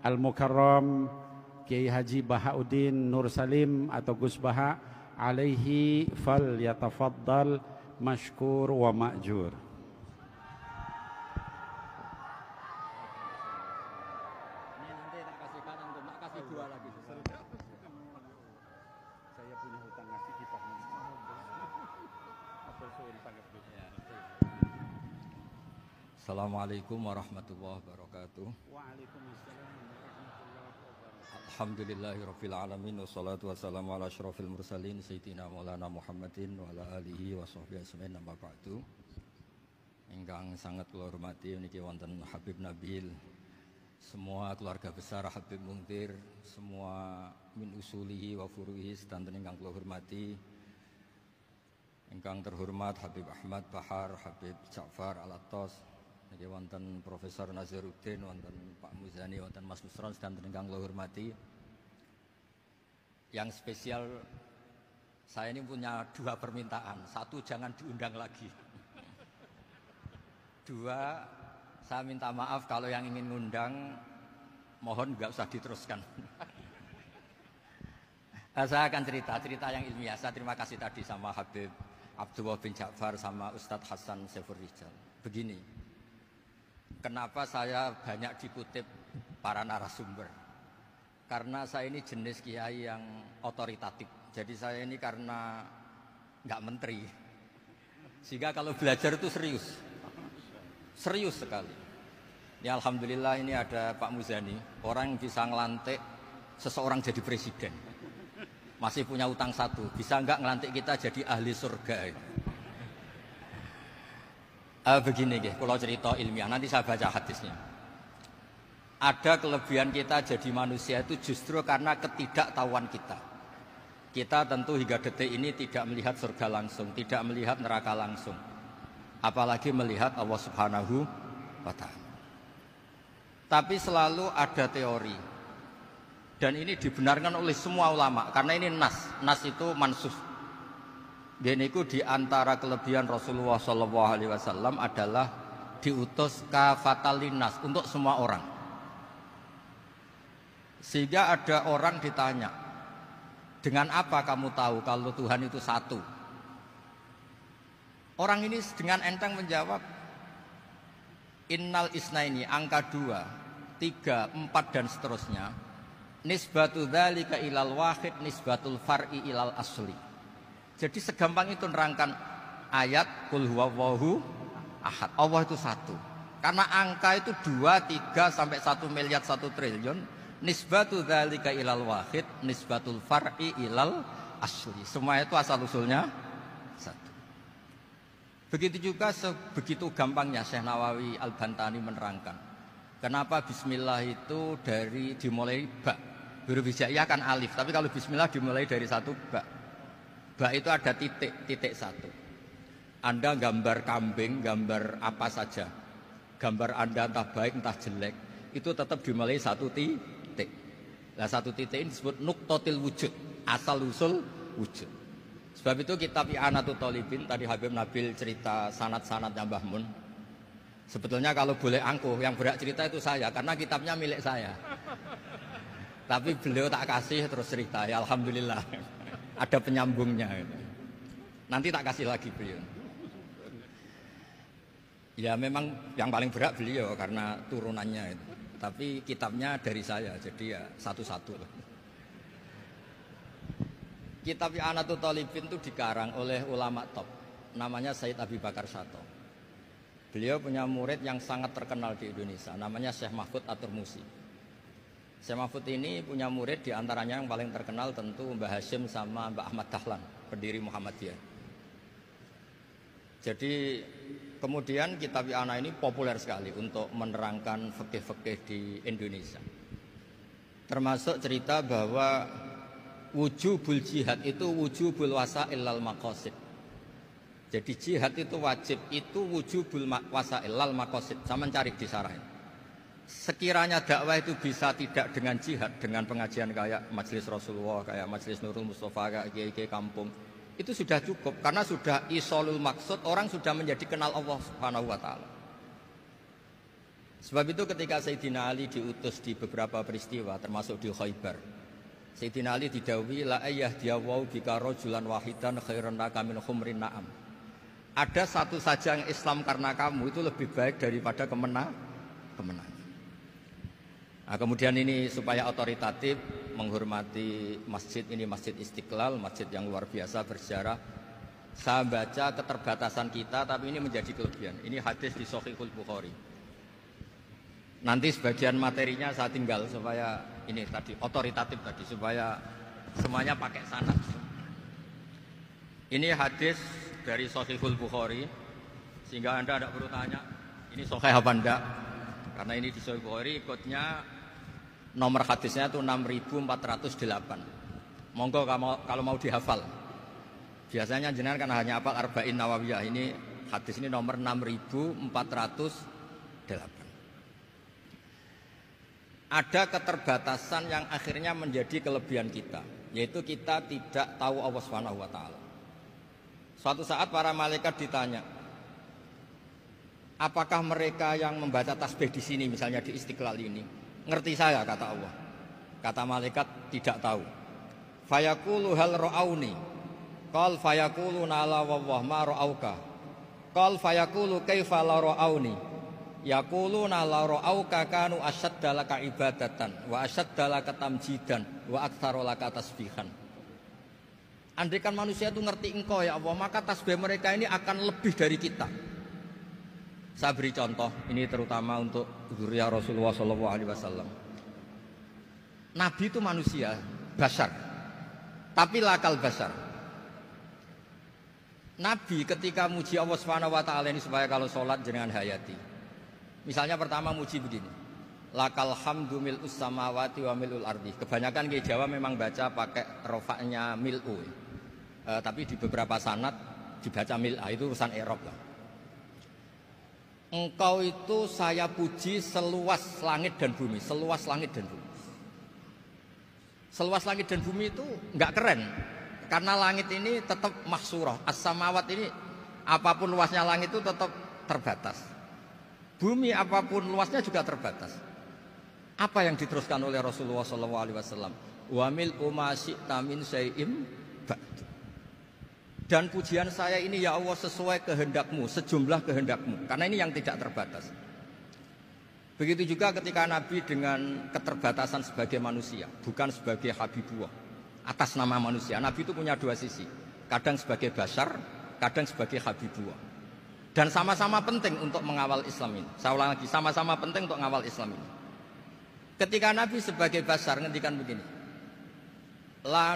Al-Mukarram Kiai Haji Bahauddin Nur Salim atau Gus Baha, alaihi fal yatafaddal mashkur wa ma'jur. Ini nanti tak kasihkan untuk tak kasih dua lagi. Saya punya hutang ngasih kita. Assalamualaikum warahmatullahi wabarakatuh. Waalaikumsalam warahmatullahi wabarakatuh. Alhamdulillahirabbil alamin wassalatu wassalamu ala asyrofil mursalin sayyidina Maulana Muhammadin wa ala alihi wa sahbihi ajmain amma ba'du. Ingkang sangat kula hormati niki wonten Habib Nabil, semua keluarga besar Habib Mungtir, semua min usulihi wa furuhi sedanten ingkang kula hormati. Ingkang terhormat Habib Ahmad Bahar, Habib Ja'far Al-Attas, niki wonten Profesor Nazaruddin, wonten Pak Muzani, wonten Mas Nusron sedanten ingkang kula hormati. Yang spesial, saya ini punya dua permintaan. Satu, jangan diundang lagi. Dua, saya minta maaf kalau yang ingin ngundang, mohon nggak usah diteruskan. Saya akan cerita yang ilmiah. Saya terima kasih tadi sama Habib Abdullah bin Ja'far sama Ustadz Hasan Saifur Rijal. Begini, kenapa saya banyak dikutip para narasumber? Karena saya ini jenis kiai yang otoritatif. Jadi saya ini karena nggak menteri, sehingga kalau belajar itu serius sekali. Ya alhamdulillah ini ada Pak Muzani, orang yang bisa ngelantik seseorang jadi presiden. Masih punya utang satu, bisa nggak ngelantik kita jadi ahli surga? Begini nggih, kalau cerita ilmiah, nanti saya baca hadisnya. Ada kelebihan kita jadi manusia itu justru karena ketidaktahuan kita. Kita tentu hingga detik ini tidak melihat surga langsung, tidak melihat neraka langsung, apalagi melihat Allah Subhanahu wa Ta'ala. Tapi selalu ada teori, dan ini dibenarkan oleh semua ulama, karena ini nas itu mansus. Geniku di antara kelebihan Rasulullah SAW adalah diutus kafatan linnas untuk semua orang. Sehingga ada orang ditanya, dengan apa kamu tahu kalau Tuhan itu satu? Orang ini dengan enteng menjawab, innal isnaini, angka 2, 3, 4 dan seterusnya. Nisbatu dzalika ilal wahid nisbatul far'i ilal asli. Jadi segampang itu nerangkan ayat qul huwallahu ahad. Allah itu satu. Karena angka itu 2, 3 sampai 1 miliar 1 triliun. Nisbatu dzalika ilal wahid nisbatul far'i ilal asli. Semua itu asal usulnya satu. Begitu juga sebegitu gampangnya Syekh Nawawi Al-Bantani menerangkan. Kenapa bismillah itu dimulai ba. Huruf hijaiyah kan alif, tapi kalau bismillah dimulai dari satu ba. Ba itu ada titik satu. Anda gambar kambing, gambar apa saja, gambar Anda entah baik entah jelek, itu tetap dimulai satu titik. Nah satu titik ini disebut nuqtatil wujud, asal usul wujud. Sebab itu kitab I'anatul Thalibin, tadi Habib Nabil cerita sanad-sanadnya Mbah Mun. Sebetulnya kalau boleh angkuh, yang berhak cerita itu saya, karena kitabnya milik saya. Tapi beliau tak kasih terus cerita, ya alhamdulillah. Ada penyambungnya. Nanti tak kasih lagi beliau. Ya memang yang paling berat beliau karena turunannya itu. Tapi kitabnya dari saya, jadi ya satu-satu. Kitab I'anatul Thalibin itu dikarang oleh ulama top, namanya Sayyid Abi Bakar Sato. Beliau punya murid yang sangat terkenal di Indonesia, namanya Syekh Mahfud At-Turmusi. Syekh Mahfud ini punya murid, diantaranya yang paling terkenal tentu Mbah Hashim sama Mbah Ahmad Dahlan, pendiri Muhammadiyah. Jadi kemudian kitab I'anah ini populer sekali untuk menerangkan fikih-fikih di Indonesia. Termasuk cerita bahwa wujubul jihad itu wujubul wasail lal maqasid. Jadi jihad itu wajib, itu wujubul wasail lal maqasid. Sama cari di sarahin. Sekiranya dakwah itu bisa tidak dengan jihad, dengan pengajian kayak Majelis Rasulullah, kayak Majelis Nurul Mustafa, kayak kiai-kiai kampung, itu sudah cukup karena sudah isolul maksud, orang sudah menjadi kenal Allah Subhanahu wa Ta'ala. Sebab itu ketika Sayyidina Ali diutus di beberapa peristiwa termasuk di Khaybar, Sayyidina Ali didhawuhi la ayyahdiyawu bika rajulan wahidan khairan laka min humrin na'am. Ada satu saja yang Islam karena kamu itu lebih baik daripada kemenangan. Nah, kemudian ini supaya otoritatif menghormati masjid ini, Masjid Istiqlal, masjid yang luar biasa bersejarah. Saya baca keterbatasan kita, tapi ini menjadi kelebihan. Ini hadis di Shahihul Bukhari. Nanti sebagian materinya saya tinggal supaya ini tadi otoritatif tadi, supaya semuanya pakai sanad. Ini hadis dari Shahihul Bukhari, sehingga Anda tidak perlu tanya ini sahih apa enggak, karena ini di Shahihul Bukhari ikutnya nomor hadisnya itu 6408. Monggo kalau mau dihafal. Biasanya jenengan kan hanya hafal Arba'in Nawawiyah. Ini hadis ini nomor 6408. Ada keterbatasan yang akhirnya menjadi kelebihan kita, yaitu kita tidak tahu Allah Subhanahu wa taala. Suatu saat para malaikat ditanya, apakah mereka yang membaca tasbih di sini misalnya di Istiqlal ini ngerti saya, kata Allah. Kata malaikat tidak tahu. Fayaqulu hal ra'auni. Qal fayaqulu la wallah ma ra'auka. Qal fayaqulu kaifa la ra'auni. Yaquluna la ra'auka kanu asyadda laka ibadatan wa asyadda laka tamjidan wa aktsara laka tasbihan. Andaikan manusia itu ngerti engkau ya Allah, maka tasbih mereka ini akan lebih dari kita. Saya beri contoh, ini terutama untuk dzurriyyah Rasulullah SAW. Nabi itu manusia, basar, tapi lakal basar. Nabi ketika muji Allah SWT ini supaya kalau sholat jangan hayati. Misalnya pertama muji begini, lakal hamdu mil'us samawati wa mil'ul ardi. Kebanyakan di Jawa memang baca pakai rofaknya mil'u, tapi di beberapa sanad dibaca mil'a, itu urusan i'rab lah. Engkau itu saya puji seluas langit dan bumi, seluas langit dan bumi. Seluas langit dan bumi itu enggak keren, karena langit ini tetap mahsurah, as-samawat ini apapun luasnya langit itu tetap terbatas. Bumi apapun luasnya juga terbatas. Apa yang diteruskan oleh Rasulullah SAW? Wa mil'u ma syi'ta min syai'im ba'du. Dan pujian saya ini ya Allah sesuai kehendakmu, sejumlah kehendakmu. Karena ini yang tidak terbatas. Begitu juga ketika Nabi dengan keterbatasan sebagai manusia, bukan sebagai habibullah, atas nama manusia. Nabi itu punya dua sisi, kadang sebagai basar, kadang sebagai habibullah. Dan sama-sama penting untuk mengawal Islam ini. Saya ulang lagi, sama-sama penting untuk mengawal Islam ini. Ketika Nabi sebagai basar ngendikan begini, la